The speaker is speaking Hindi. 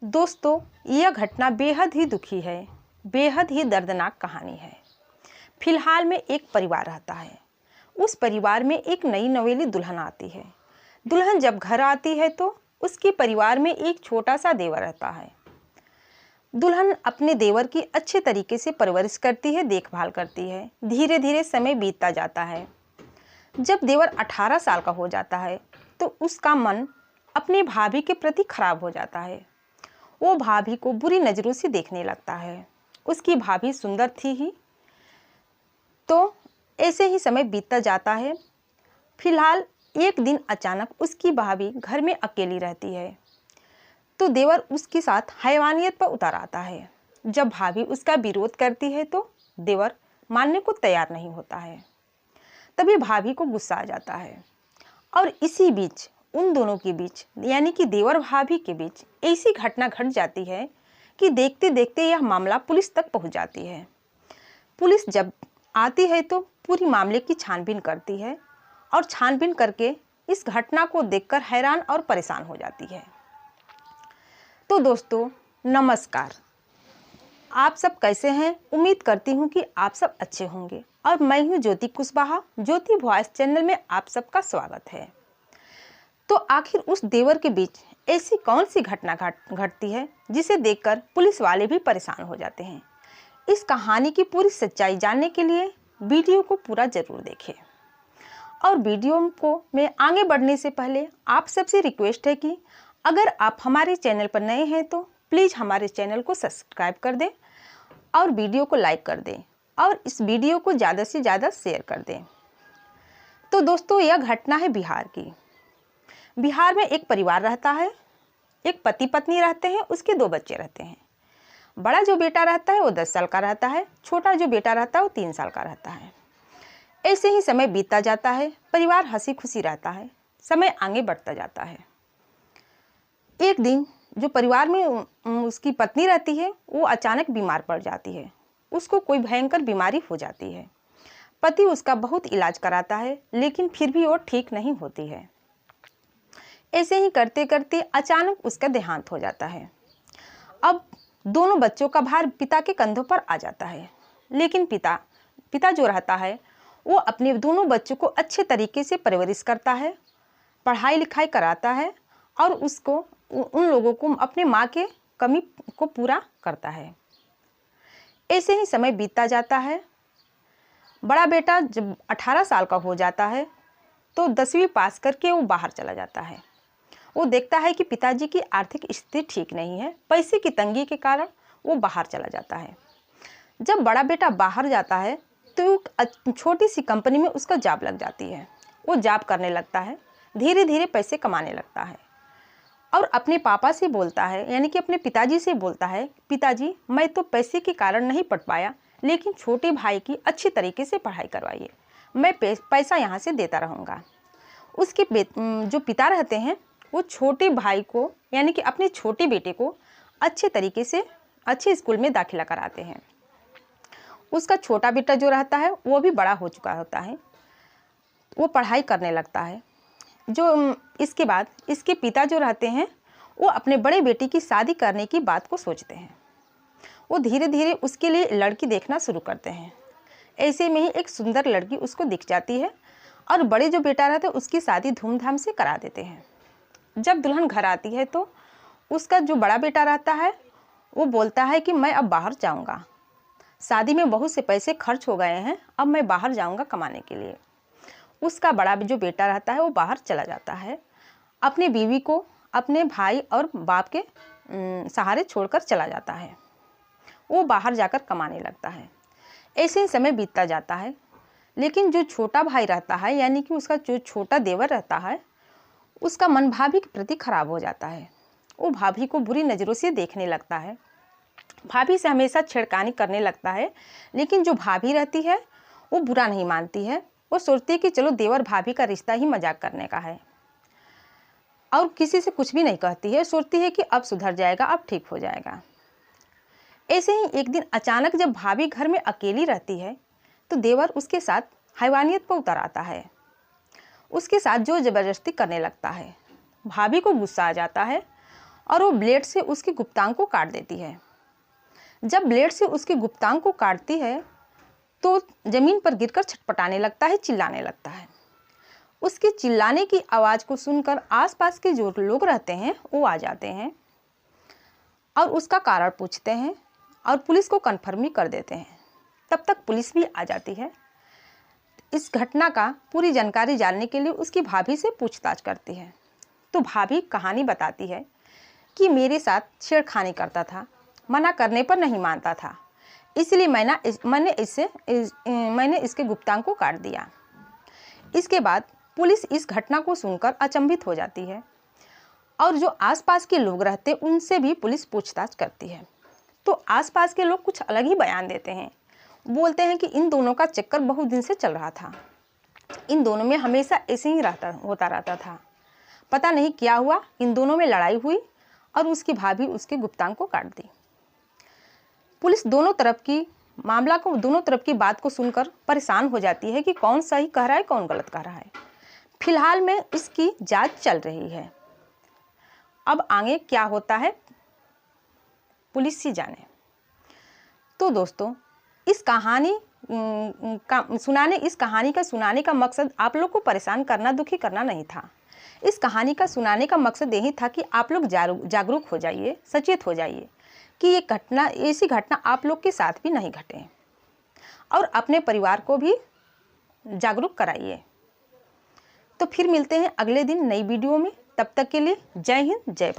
दोस्तों, यह घटना बेहद ही दुखी है, बेहद ही दर्दनाक कहानी है। फिलहाल में एक परिवार रहता है। उस परिवार में एक नई नवेली दुल्हन आती है। दुल्हन जब घर आती है तो उसके परिवार में एक छोटा सा देवर रहता है। दुल्हन अपने देवर की अच्छे तरीके से परवरिश करती है, देखभाल करती है। धीरे धीरे समय बीतता जाता है। जब देवर 18 साल का हो जाता है तो उसका मन अपनी भाभी के प्रति खराब हो जाता है। वो भाभी को बुरी नज़रों से देखने लगता है। उसकी भाभी सुंदर थी ही। तो ऐसे ही समय बीतता जाता है। फिलहाल एक दिन अचानक उसकी भाभी घर में अकेली रहती है तो देवर उसके साथ हैवानियत पर उतर आता है। जब भाभी उसका विरोध करती है तो देवर मानने को तैयार नहीं होता है। तभी भाभी को गुस्सा आ जाता है और इसी बीच उन दोनों के बीच यानी कि देवर भाभी के बीच ऐसी घटना घट जाती है कि देखते देखते यह मामला पुलिस तक पहुंच जाती है। पुलिस जब आती है तो पूरी मामले की छानबीन करती है और छानबीन करके इस घटना को देखकर हैरान और परेशान हो जाती है। तो दोस्तों, नमस्कार। आप सब कैसे हैं? उम्मीद करती हूँ कि आप सब अच्छे होंगे। और मैं हूँ ज्योति कुशवाहा। ज्योति वॉइस चैनल में आप सबका स्वागत है। तो आखिर उस देवर के बीच ऐसी कौन सी घटना घटती है जिसे देखकर पुलिस वाले भी परेशान हो जाते हैं? इस कहानी की पूरी सच्चाई जानने के लिए वीडियो को पूरा जरूर देखें। और वीडियो को में आगे बढ़ने से पहले आप सबसे रिक्वेस्ट है कि अगर आप हमारे चैनल पर नए हैं तो प्लीज़ हमारे चैनल को सब्सक्राइब कर दें और वीडियो को लाइक कर दें और इस वीडियो को ज़्यादा से ज़्यादा शेयर कर दें। तो दोस्तों, यह घटना है बिहार की। बिहार में एक परिवार रहता है। एक पति पत्नी रहते हैं, उसके 2 बच्चे रहते हैं। बड़ा जो बेटा रहता है वो 10 साल का रहता है, छोटा जो बेटा रहता है वो 3 साल का रहता है। ऐसे ही समय बीतता जाता है। परिवार हंसी खुशी रहता है। समय आगे बढ़ता जाता है। एक दिन जो परिवार में उसकी पत्नी रहती है वो अचानक बीमार पड़ जाती है। उसको कोई भयंकर बीमारी हो जाती है। पति उसका बहुत इलाज कराता है लेकिन फिर भी वो ठीक नहीं होती है। ऐसे ही करते करते अचानक उसका देहांत हो जाता है। अब दोनों बच्चों का भार पिता के कंधों पर आ जाता है। लेकिन पिता जो रहता है वो अपने दोनों बच्चों को अच्छे तरीके से परवरिश करता है, पढ़ाई लिखाई कराता है और उसको उन लोगों को अपने माँ के कमी को पूरा करता है। ऐसे ही समय बीतता जाता है। बड़ा बेटा जब 18 साल का हो जाता है तो 10वीं पास करके वो बाहर चला जाता है। वो देखता है कि पिताजी की आर्थिक स्थिति ठीक नहीं है। पैसे की तंगी के कारण वो बाहर चला जाता है। जब बड़ा बेटा बाहर जाता है तो छोटी सी कंपनी में उसका जॉब लग जाती है। वो जॉब करने लगता है, धीरे धीरे पैसे कमाने लगता है और अपने पापा से बोलता है यानी कि अपने पिताजी से बोलता है, पिताजी मैं तो पैसे के कारण नहीं पढ़ पाया लेकिन छोटे भाई की अच्छी तरीके से पढ़ाई करवाइए, मैं पैसा यहाँ से देता रहूँगा। उसके जो पिता रहते हैं वो छोटे भाई को यानी कि अपने छोटे बेटे को अच्छे तरीके से अच्छे स्कूल में दाखिला कराते हैं। उसका छोटा बेटा जो रहता है वो भी बड़ा हो चुका होता है। वो पढ़ाई करने लगता है। जो इसके बाद इसके पिता जो रहते हैं वो अपने बड़े बेटे की शादी करने की बात को सोचते हैं। वो धीरे धीरे उसके लिए लड़की देखना शुरू करते हैं। ऐसे में ही एक सुंदर लड़की उसको दिख जाती है और बड़े जो बेटा रहता है उसकी शादी धूमधाम से करा देते हैं। जब दुल्हन घर आती है तो उसका जो बड़ा बेटा रहता है वो बोलता है कि मैं अब बाहर जाऊंगा, शादी में बहुत से पैसे खर्च हो गए हैं, अब मैं बाहर जाऊंगा कमाने के लिए। उसका बड़ा जो बेटा रहता है वो बाहर चला जाता है, अपनी बीवी को अपने भाई और बाप के सहारे छोड़कर चला जाता है। वो बाहर जाकर कमाने लगता है। ऐसे ही समय बीतता जाता है। लेकिन जो छोटा भाई रहता है यानी कि उसका जो छोटा देवर रहता है उसका मन भाभी के प्रति खराब हो जाता है। वो भाभी को बुरी नज़रों से देखने लगता है, भाभी से हमेशा छेड़खानी करने लगता है। लेकिन जो भाभी रहती है वो बुरा नहीं मानती है। वो सोचती है कि चलो देवर भाभी का रिश्ता ही मजाक करने का है और किसी से कुछ भी नहीं कहती है। सोचती है कि अब सुधर जाएगा, अब ठीक हो जाएगा। ऐसे ही एक दिन अचानक जब भाभी घर में अकेली रहती है तो देवर उसके साथ हैवानियत पर उतर आता है। उसके साथ जो ज़बरदस्ती करने लगता है। भाभी को गुस्सा आ जाता है और वो ब्लेड से उसकी गुप्तांग को काट देती है। जब ब्लेड से उसकी गुप्तांग को काटती है तो ज़मीन पर गिरकर छटपटाने लगता है, चिल्लाने लगता है। उसके चिल्लाने की आवाज़ को सुनकर आसपास के जो लोग रहते हैं वो आ जाते हैं और उसका कारण पूछते हैं और पुलिस को कन्फर्म भी कर देते हैं। तब तक पुलिस भी आ जाती है। इस घटना का पूरी जानकारी जानने के लिए उसकी भाभी से पूछताछ करती है। तो भाभी कहानी बताती है कि मेरे साथ छेड़खानी करता था, मना करने पर नहीं मानता था, इसलिए मैंने इसके गुप्तांग को काट दिया। इसके बाद पुलिस इस घटना को सुनकर अचंभित हो जाती है और जो आसपास के लोग रहते उनसे भी पुलिस पूछताछ करती है। तो आसपास के लोग कुछ अलग ही बयान देते हैं। बोलते हैं कि इन दोनों का चक्कर बहुत दिन से चल रहा था, इन दोनों में हमेशा ऐसे ही होता रहता था। पता नहीं क्या हुआ, इन दोनों में लड़ाई हुई और उसकी भाभी उसके गुप्तांग को काट दी। पुलिस दोनों तरफ की बात को सुनकर परेशान हो जाती है कि कौन सही कह रहा है, कौन गलत कह रहा है। फिलहाल में इसकी जांच चल रही है। अब आगे क्या होता है पुलिस ही जाने। तो दोस्तों, इस कहानी का सुनाने का मकसद आप लोग को परेशान करना, दुखी करना नहीं था। इस कहानी का सुनाने का मकसद यही था कि आप लोग जागरूक हो जाइए, सचेत हो जाइए कि ऐसी घटना आप लोग के साथ भी नहीं घटे और अपने परिवार को भी जागरूक कराइए। तो फिर मिलते हैं अगले दिन नई वीडियो में। तब तक के लिए जय हिंद, जय भारत।